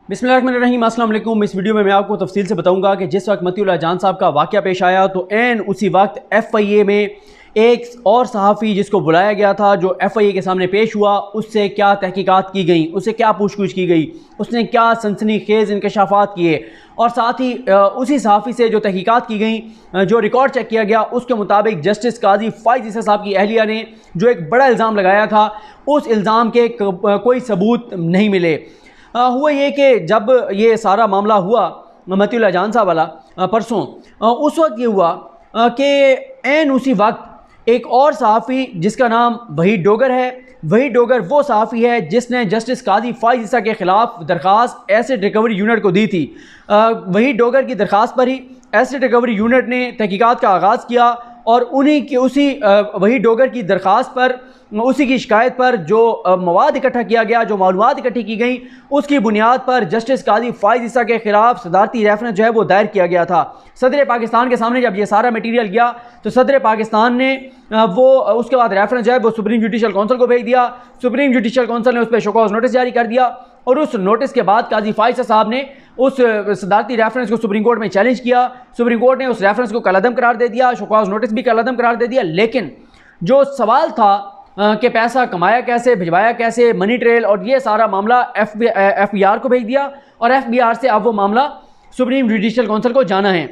बिस्मिल्लाहिर्रहमानिर्रहीम, अस्सलाम वालेकुम। इस वीडियो में मैं आपको तफसील से बताऊंगा कि जिस वक्त मतीउल्लाह जान साहब का वाक़या पेश आया तो एन उसी वक्त FIA में एक और सहाफ़ी जिसको बुलाया गया था, जो FIA के सामने पेश हुआ, उससे क्या तहकीकात की गई, उससे क्या पूछगछ की गई, उसने क्या सनसनीखेज़ इंकशाफात किए और साथ ही उसी सहाफ़ी से जो तहकीकात की गई, जो रिकॉर्ड चेक किया गया, उसके मुताबिक जस्टिस काजी फ़ाइज़ ईसा साहब की अहलिया ने जो एक बड़ा इल्ज़ाम लगाया था, उस इल्ज़ाम के कोई सबूत नहीं मिले। हुआ ये कि जब ये सारा मामला हुआ मतीउल्लाह जान साहब वाला परसों, उस वक्त ये हुआ कि एन उसी वक्त एक और सहाफ़ी जिसका नाम वहीद डोगर है, वहीद डोगर वो सहाफ़ी है जिसने जस्टिस काजी फ़ाइज़ ईसा के ख़िलाफ़ दरख्वास्त एसिड रिकवरी यूनिट को दी थी। वहीद डोगर की दरख्वास्त पर ही एसिड रिकवरी यूनिट ने तहकीकात का आगाज़ किया और उन्हीं की उसी वहीद डोगर की दरख्वास्त पर, उसी की शिकायत पर जो मवाद इकट्ठा किया गया, जो मालूमात इकट्ठी की गई, उसकी बुनियाद पर जस्टिस काजी फ़ाइज़ ईसा के ख़िलाफ़ सदारती रेफरेंस जो है वो दायर किया गया था। सदर पाकिस्तान के सामने जब ये सारा मटीरियल गया तो सदर पाकिस्तान ने वो उसके बाद रेफरेंस जो है वो सुप्रीम जुडिशल कौंसिल को भेज दिया। सुप्रीम जुडिशल कौंसिल ने उस पर शो कॉज नोटिस जारी कर दिया और उस नोटिस के बाद काजी फ़ाइज़ ईसा साहब ने उस सदारती रेफरेंस को सुप्रीम कोर्ट में चैलेंज किया। सुप्रीम कोर्ट ने उस रेफरेंस को कलअदम करार दे दिया, शो कॉज नोटिस भी कलअदम करार दे दिया। लेकिन जो सवाल था कि पैसा कमाया कैसे, भिजवाया कैसे, मनी ट्रेल, और ये सारा मामला FBR को भेज दिया और FBR से अब वो मामला सुप्रीम जुडिशल कौंसिल को जाना है।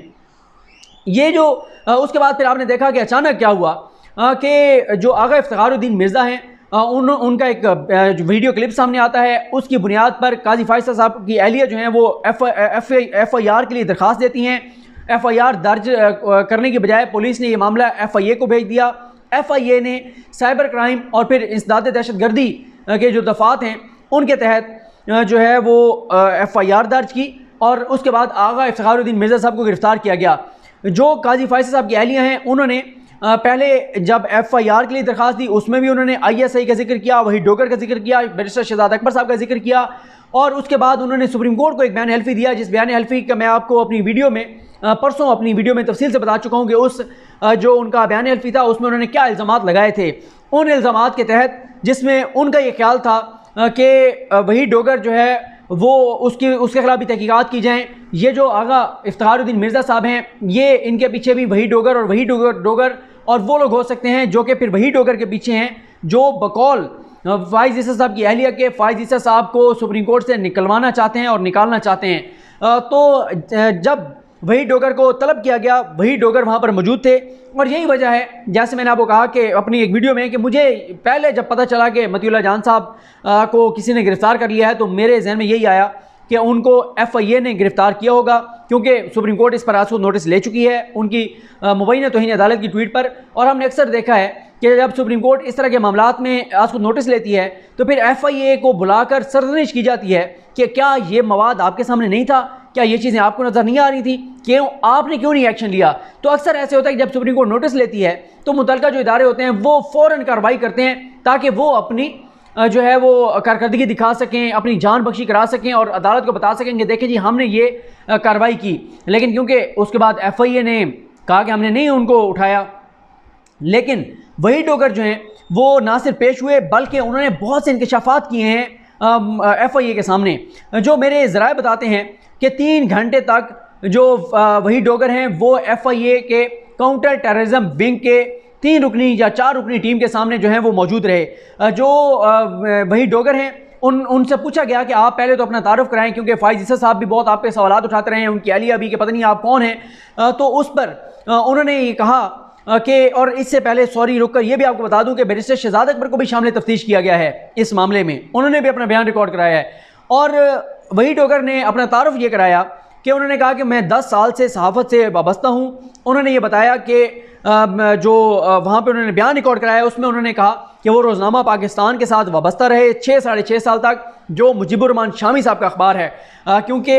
ये जो उसके बाद फिर आपने देखा कि अचानक क्या हुआ कि जो आगा इफ्तिखारुद्दीन मिर्ज़ा हैं, उनका एक वीडियो क्लिप सामने आता है। उसकी बुनियाद पर काजी फ़ाइज़ साहब की अहलिया जो हैं वो FIR के लिए दरख्वास्त देती हैं। FIR दर्ज करने की बजाय पुलिस ने ये मामला FIA को भेज दिया। FIA ने साइबर क्राइम और फिर इंसदाद दहशतगर्दी के जो दफ़ात हैं उनके तहत जो है वो FIR दर्ज की और उसके बाद आगा इफ्तिखारुद्दीन मिर्ज़ा साहब को गिरफ़्तार किया गया। जो काजी फ़ाइज़ साहब की अहलिया हैं, उन्होंने पहले जब FIR के लिए दरख्वास्त दी उसमें भी उन्होंने ISI का जिक्र किया, वही डोगर का जिक्र किया, बैरिस्टर शहजाद अकबर साहब का जिक्र किया और उसके बाद उन्होंने सुप्रीम कोर्ट को एक बयान हल्फी दिया, जिस बयान हल्फी का मैं आपको अपनी वीडियो में परसों अपनी वीडियो में तफसील से बता चुका हूँ कि उस जो उनका बयान हल्फी था उसमें उन्होंने क्या इल्ज़ामात लगाए थे। उन इल्ज़ामात के तहत जिसमें उनका ये ख्याल था कि वही डोगर जो है वो उसके खिलाफ भी तहकीकात की जाएँ। ये जो आगा इफ्तिखारुद्दीन मिर्ज़ा साहब हैं, ये इनके पीछे भी वही डोगर और वही डोगर और वो लोग हो सकते हैं जो कि फिर वही डोगर के पीछे हैं, जो बकौल फ़ाइज़ ईसा साहब की अहलिया के फ़ाइज़ ईसा साहब को सुप्रीम कोर्ट से निकलवाना चाहते हैं और निकालना चाहते हैं। तो जब वही डोगर को तलब किया गया, वही डोगर वहाँ पर मौजूद थे और यही वजह है, जैसे मैंने आपको कहा कि अपनी एक वीडियो में, कि मुझे पहले जब पता चला कि मतीउल्लाह जान साहब को किसी ने गिरफ़्तार कर लिया है तो मेरे जहन में यही आया कि उनको FIA ने गिरफ़्तार किया होगा, क्योंकि सुप्रीम कोर्ट इस पर आज को नोटिस ले चुकी है उनकी मुबैना तौहीन अदालत की ट्वीट पर। और हमने अक्सर देखा है कि जब सुप्रीम कोर्ट इस तरह के मामलात में आज को नोटिस लेती है तो फिर FIA को बुलाकर सरजनिश की जाती है कि क्या ये मवाद आपके सामने नहीं था, क्या ये चीज़ें आपको नज़र नहीं आ रही थी, क्यों आपने क्यों नहीं एक्शन लिया। तो अक्सर ऐसे होता है कि जब सुप्रीम कोर्ट नोटिस लेती है तो मुतलका जो इदारे होते हैं वो फ़ौरन कार्रवाई करते हैं ताकि वो अपनी जो है वो कारकर्दगी दिखा सकें, अपनी जान बख्शी करा सकें और अदालत को बता सकें कि देखें जी हमने ये कार्रवाई की। लेकिन क्योंकि उसके बाद FIA ने कहा कि हमने नहीं उनको उठाया, लेकिन वही डोगर जो हैं वो ना सिर्फ पेश हुए बल्कि उन्होंने बहुत से इंकशाफात किए हैं FIA के सामने। जो मेरे ज़राए बताते हैं कि 3 घंटे तक जो वही डोगर हैं वो FIA के काउंटर टेररिज्म विंग के 3 रुकनी या 4 रुकनी टीम के सामने जो हैं वो मौजूद रहे। जो वही डोगर हैं उनसे पूछा गया कि आप पहले तो अपना तारुफ कराएं, क्योंकि फ़ाइज़ ईसा साहब भी बहुत आप पे सवालात उठाते रहे हैं, उनकी अहलिया भी कि पता नहीं आप कौन हैं। तो उस पर उन्होंने ये कहा कि, और इससे पहले सॉरी रुक कर ये भी आपको बता दूं कि बैरिस्टर शहजाद अकबर को भी शामिल तफ्तीश किया गया है इस मामले में, उन्होंने भी अपना बयान रिकॉर्ड कराया है। और वही डोगर ने अपना तारुफ ये कराया कि उन्होंने कहा कि मैं 10 साल से सहाफ़त से वाबस्ता हूँ। उन्होंने ये बताया कि जो वहाँ पे उन्होंने बयान रिकॉर्ड कराया उसमें उन्होंने कहा कि वो रोज़नामा पाकिस्तान के साथ वाबस्ता रहे 6 साढ़े 6 साल तक, जो मुजीबुर शामी साहब का अखबार है, क्योंकि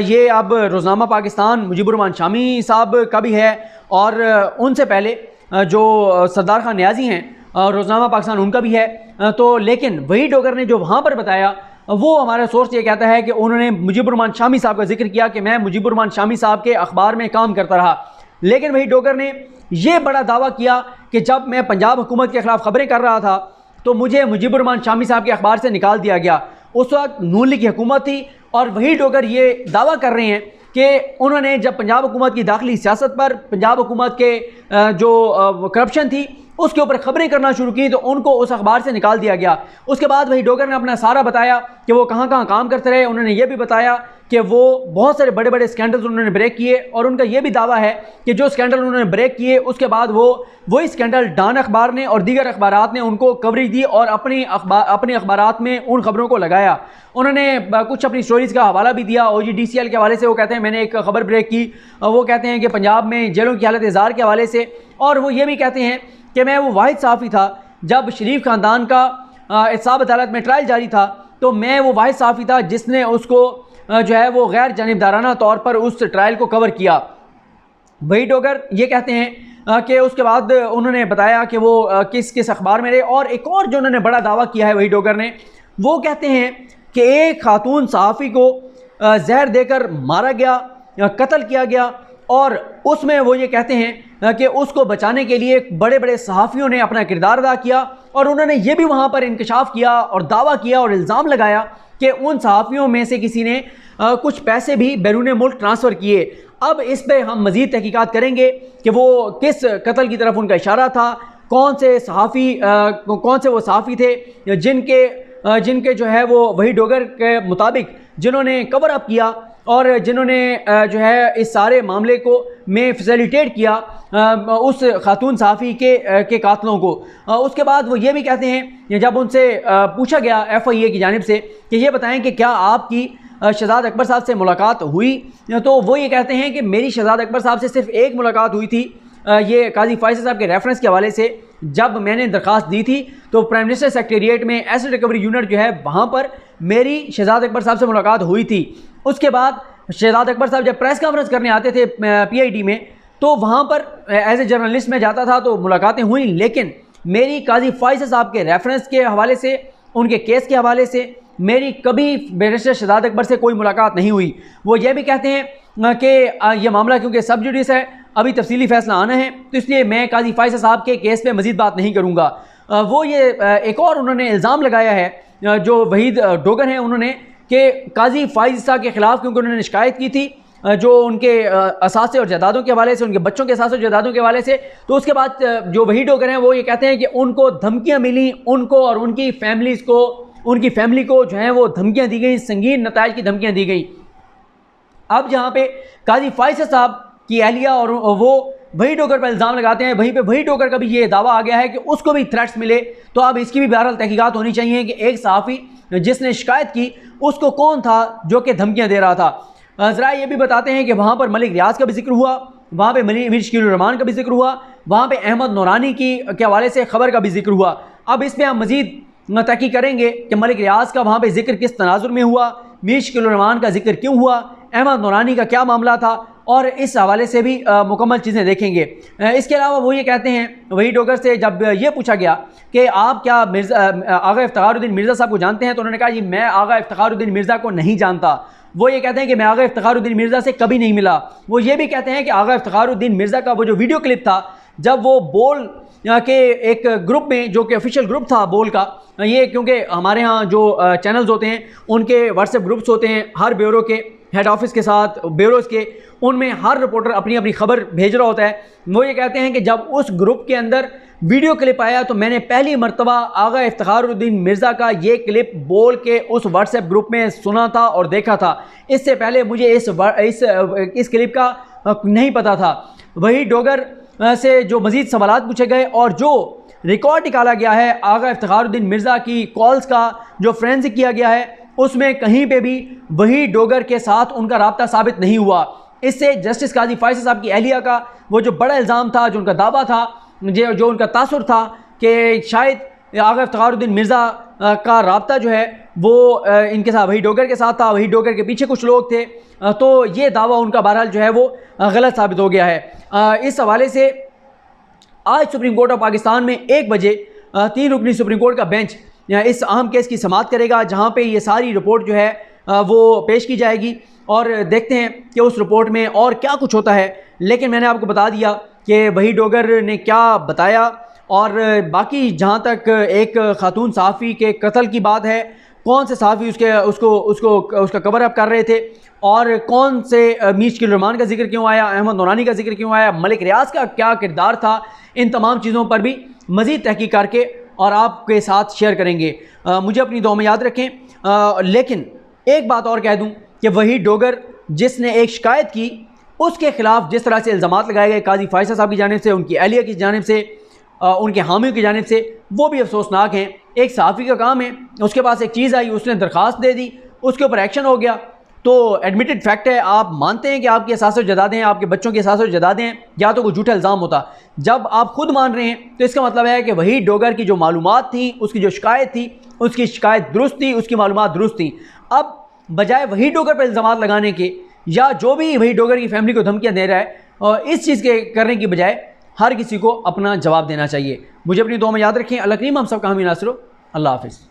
ये अब रोज़नामा पाकिस्तान मुजीबुर शामी साहब का भी है और उनसे पहले जो सरदार खान न्याजी हैं रोज़नामा पाकिस्तान उनका भी है। तो लेकिन वही डोगर ने जो वहाँ पर बताया, वो हमारा सोर्स ये कहता है कि उन्होंने मुजीबुर शामी साहब का जिक्र किया कि मैं मुजीबुर शामी साहब के अखबार में काम करता रहा। लेकिन वही डोगर ने ये बड़ा दावा किया कि जब मैं पंजाब हुकूमत के ख़िलाफ़ ख़बरें कर रहा था तो मुझे मुजीबुर शामी साहब के अखबार से निकाल दिया गया। उस वक्त नून लीग की हुकूमत थी और वही डोगर ये दावा कर रहे हैं कि उन्होंने जब पंजाब हुकूमत की दाखिली सियासत पर, पंजाब हुकूमत के जो करप्शन थी उसके ऊपर खबरें करना शुरू की तो उनको उस अखबार से निकाल दिया गया। उसके बाद वही डोगर ने अपना सारा बताया कि वो कहाँ कहाँ काम करते रहे। उन्होंने ये भी बताया कि वो बहुत सारे बड़े बड़े स्कैंडल्स उन्होंने ब्रेक किए और उनका ये भी दावा है कि जो स्कैंडल उन्होंने ब्रेक किए उसके बाद वही स्कैंडल डॉन अखबार ने और दीगर अखबारात ने उनको कवरेज दी और अपने अखबारात में उन खबरों को लगाया। उन्होंने कुछ अपनी स्टोरीज़ का हवाला भी दिया OGDCL के हवाले से। वो कहते हैं मैंने एक खबर ब्रेक की, वो कहते हैं कि पंजाब में जेलों की हालत इज़ार के हवाले से, और वो ये भी कहते हैं कि मैं वो वाहिद सहाफ़ी था जब शरीफ ख़ानदान का एहतसाब अदालत में ट्रायल जारी था, तो मैं वो वाहिद सहाफ़ी था जिसने उसको जो है वो गैर जानिबदाराना तौर पर उस ट्रायल को कवर किया। वही डोगर ये कहते हैं कि उसके बाद उन्होंने बताया कि वो किस किस अखबार में रहे। और एक और जो उन्होंने बड़ा दावा किया है वही डोगर ने, वो कहते हैं कि एक खातून सहाफ़ी को जहर देकर मारा गया, कत्ल किया गया, और उसमें वो ये कहते हैं कि उसको बचाने के लिए बड़े बड़े सहाफ़ियों ने अपना किरदार अदा किया। और उन्होंने ये भी वहाँ पर इंकशाफ किया और दावा किया और इल्ज़ाम लगाया कि उन सहाफ़ियों में से किसी ने कुछ पैसे भी बैरून मुल्क ट्रांसफ़र किए। अब इस पर हम मज़ीद तहकीकात करेंगे कि वो किस कत्ल की तरफ उनका इशारा था, कौन से वो सहाफ़ी थे जिनके जो है वो वही डोगर के मुताबिक जिन्होंने कवर अप किया और जिन्होंने जो है इस सारे मामले को में फैसिलिटेट किया उस खातून सहाफ़ी के कातलों को। उसके बाद वो ये भी कहते हैं, जब उनसे पूछा गया FIA की जानिब से कि ये बताएं कि क्या आपकी शहजाद अकबर साहब से मुलाकात हुई, तो वो ये कहते हैं कि मेरी शहजाद अकबर साहब से सिर्फ एक मुलाकात हुई थी, ये काजी फैसल साहब के रेफरेंस के हवाले से। जब मैंने दरख्वास्त दी थी तो प्राइम मिनिस्टर सेक्रेटेरिएट में एसिड रिकवरी यूनिट जो है वहाँ पर मेरी शहजाद अकबर साहब से मुलाकात हुई थी। उसके बाद शहजाद अकबर साहब जब प्रेस कॉन्फ्रेंस करने आते थे PID में, तो वहाँ पर एज ए जर्नलिस्ट में जाता था तो मुलाकातें हुई, लेकिन मेरी काजी फैसल साहब के रेफरेंस के हवाले से, उनके केस के हवाले से मेरी कभी बैरिस्टर शहजाद अकबर से कोई मुलाकात नहीं हुई। वो ये भी कहते हैं कि यह मामला क्योंकि सब जुडिस है, अभी तफसीली फ़ैसला आना है, तो इसलिए मैं काजी फैसल साहब के केस पे मज़ीद बात नहीं करूँगा। वो ये एक और उन्होंने इल्ज़ाम लगाया है जो वहीद डोगर हैं उन्होंने, कि काजी फैसल साहब के ख़िलाफ़ क्योंकि उन्होंने शिकायत की थी जो उनके असासे और जायदादों के हवाले से, उनके बच्चों के असासे और जायदादों के हवाले से, तो उसके बाद जो वही डोगर हैं वो ये कहते हैं कि उनको धमकियाँ मिली, उनको और उनकी फैमिली को जो है वो धमकियाँ दी गई, संगीन नताइज की धमकियाँ दी गई। अब जहाँ पे काजी फैसल साहब की अहलिया और वो वही डोगर पर इल्ज़ाम लगाते हैं, वहीं पे वही डोगर का भी ये दावा आ गया है कि उसको भी थ्रेट्स मिले, तो अब इसकी भी बहरहाल तहकीकात होनी चाहिए कि एक सहाफ़ी जिसने शिकायत की उसको कौन था जो कि धमकियाँ दे रहा था। ज़रा ये भी बताते हैं कि वहाँ पर मलिक रियाज का भी जिक्र हुआ, वहाँ पे मीर शकील रहमान का भी जिक्र हुआ, वहाँ पे अहमद नूरानी के हवाले से ख़बर का भी जिक्र हुआ। अब इसमें हम मज़ीद तहकीक करेंगे कि मलिक रियाज का वहाँ पे जिक्र किस तनाजुर में हुआ, मीर शकील रहमान का जिक्र क्यों हुआ, अहमद नूरानी का क्या मामला था, और इस हवाले से भी मुकम्मल चीज़ें देखेंगे। इसके अलावा वो ये कहते हैं, वही डोगर से जब ये पूछा गया कि आप क्या आगा इफ्तिखारुद्दीन मिर्ज़ा साहब को जानते हैं, तो उन्होंने कहा जी मैं आगा इफ्तिखारुद्दीन मिर्ज़ा को नहीं जानता। वो ये कहते हैं कि मैं आगा इफ्तिखारुद्दीन मिर्ज़ा से कभी नहीं मिला। वो ये भी कहते हैं कि आगा इफ्तिखारुद्दीन मिर्ज़ा का वो जो वीडियो क्लिप था जब वो बोल के एक ग्रुप में, जो कि ऑफिशियल ग्रुप था बोल का, ये क्योंकि हमारे यहाँ जो चैनल्स होते हैं उनके व्हाट्सएप ग्रुप्स होते हैं हर ब्यूरो के हेड ऑफिस के साथ, ब्यूरोज़ के, उनमें हर रिपोर्टर अपनी अपनी खबर भेज रहा होता है। वो ये कहते हैं कि जब उस ग्रुप के अंदर वीडियो क्लिप आया तो मैंने पहली मरतबा आगा इफ्तिखारुद्दीन मिर्ज़ा का ये क्लिप बोल के उस व्हाट्सएप ग्रुप में सुना था और देखा था। इससे पहले मुझे इस क्लिप का नहीं पता था। वही डोगर से जो मज़ीद सवालात पूछे गए और जो रिकॉर्ड निकाला गया है आगा इफ्तिखारुद्दीन मिर्ज़ा की कॉल्स का जो फोरेंसिक किया गया है, उसमें कहीं पे भी वही डोगर के साथ उनका राब्ता साबित नहीं हुआ। इससे जस्टिस काजी फैसल साहब की अहलिया का वो जो बड़ा इल्ज़ाम था, जो उनका दावा था, जो उनका तासुर था कि शायद आगा इफ्तिखारुद्दीन मिर्ज़ा का राब्ता जो है वो इनके साथ वही डोगर के साथ था, वही डोगर के पीछे कुछ लोग थे, तो ये दावा उनका बहरहाल जो है वो गलत साबित हो गया है। इस हवाले से आज सुप्रीम कोर्ट ऑफ पाकिस्तान में 1 बजे 3 रुकनी सुप्रीम कोर्ट का बेंच इस अहम केस की समाअत करेगा, जहाँ पे ये सारी रिपोर्ट जो है वो पेश की जाएगी और देखते हैं कि उस रिपोर्ट में और क्या कुछ होता है। लेकिन मैंने आपको बता दिया कि वही डोगर ने क्या बताया, और बाकी जहाँ तक एक खातून सहाफ़ी के कत्ल की बात है, कौन से सहाफ़ी उसका कवर अप कर रहे थे, और कौन से मीर शकील रहमान का जिक्र क्यों आया, अहमद नूरानी का जिक्र क्यों आया, मलिक रियाज का क्या किरदार था, इन तमाम चीज़ों पर भी मज़ीद तहकीक करके और आपके साथ शेयर करेंगे। मुझे अपनी दुआ में याद रखें। लेकिन एक बात और कह दूँ कि वही डोगर जिसने एक शिकायत की, उसके ख़िलाफ़ जिस तरह से इल्ज़ामात लगाए गए काजी फ़ायज़ा साहब की जानिब से, उनकी अहलिया की जानिब से, उनके हामियों की जानिब से, वो भी अफसोसनाक हैं। एक सहाफ़ी का काम है, उसके पास एक चीज़ आई, उसने दरख्वास्त दे दी, उसके ऊपर एक्शन हो गया, तो एडमिटेड फैक्ट है, आप मानते हैं कि आपके एहसास जदादें हैं, आपके बच्चों के एहसास जदादें हैं, या तो कोई झूठा इल्ज़ाम होता। जब आप खुद मान रहे हैं तो इसका मतलब है कि वही डोगर की जो मालूमात थी, उसकी जो शिकायत थी, उसकी शिकायत दुरुस्त थी, उसकी मालूमात दुरुस्त थी। अब बजाय वही डोगर पर इल्ज़ामात लगाने के, या जो भी वही डोगर की फैमिली को धमकियाँ दे रहा है, और इस चीज़ के करने की बजाय हर किसी को अपना जवाब देना चाहिए। मुझे अपनी दुआ में याद रखें। अल्लाह करीम हम सब का हामी नासिर हो। अल्लाह हाफ़िज़।